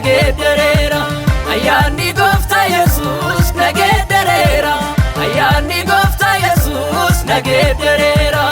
nageeddareera ayyaanni gooftaa Yesuus nageeddareera ayyaanni gooftaa Yesuus nageeddareera.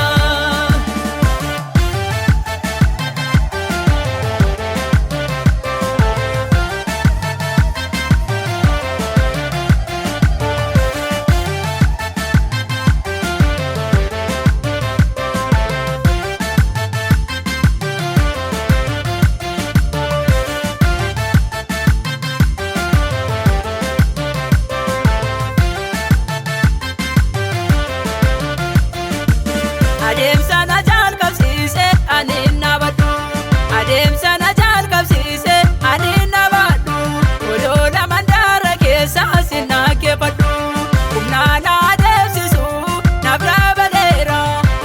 Adeemsa na jalqabsiise ani nabadhu adeemsa na jalqabsiise ani nabadhu olola mandaara keessa sinnaakkeeffadhu humnaa na adeemsisu na bira baleera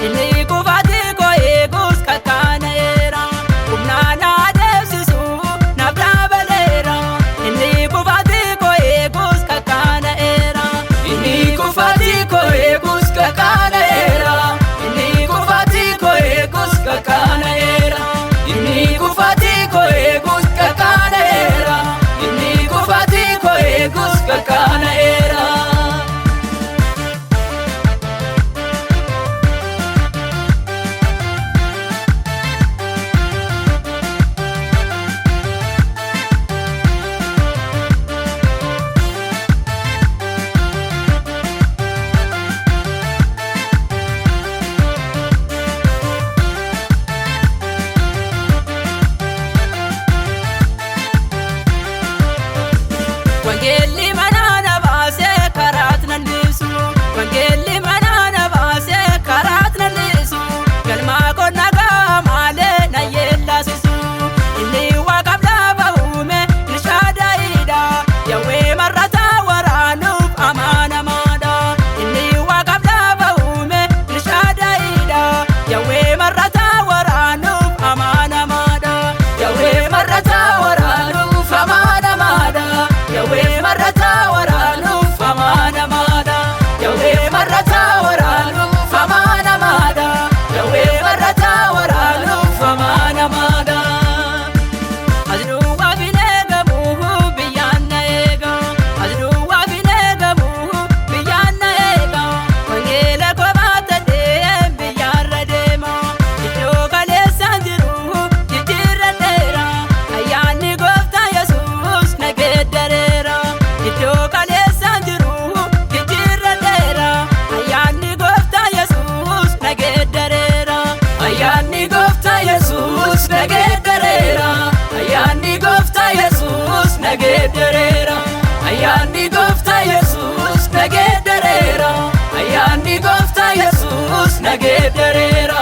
inni kufaatii koo eeguus kakkaana'eera humnaa na adeemsisu na bira baleera inni kufaatii koo eeguus kakkaana'eera inni kufaatii koo eeguus kakkaana'eera. Kakkaana'eera inni kufaatii koo eeguus kakkaana'eera inni kufaatii koo eeguus kakkaana'eera. Wangeelli manaa na baasee karaat nan dhiisu wangeelli manaa na baasee karaat nan dhiisu galmaa koo nagaa maalee na yeellaasisu inni waaqaaf lafa uume Elshaadaayiidha Yahwee marrataa waraanuuf amaanamaadha inni waaqaaf lafa uume Elshaadaayiidha Yahwee marrataa waraanuuf amaanamaadha Yahwee marrataa waraanuuf amaanamaadha Yahwee marrataa waraanuuf amaanamaadha Yahwee marrataa waraanuuf amaanamaadha Yahwee marrataa waraanuuf amaanamaadha. Asinuu waaqni eegamu biyyaan na eega asinuu waaqni eegamu biyyaan na eega wangeela koo baatadhee biyyaarra deema iddoo kaleessaan jiru jijjiirradheera ayyaanni gooftaa Yesuus nageeddareera iddoo kaleessaan jiru jijjiirradheera ayyaanni gooftaa Yesuus nageeddareera ayyaanni gooftaa Yesuus nageeddareera ayyaanni gooftaa Yesuus nageeddareera ayyaanni gooftaa Yesuus nageeddareera ayyaanni gooftaa Yesuus nageeddareera.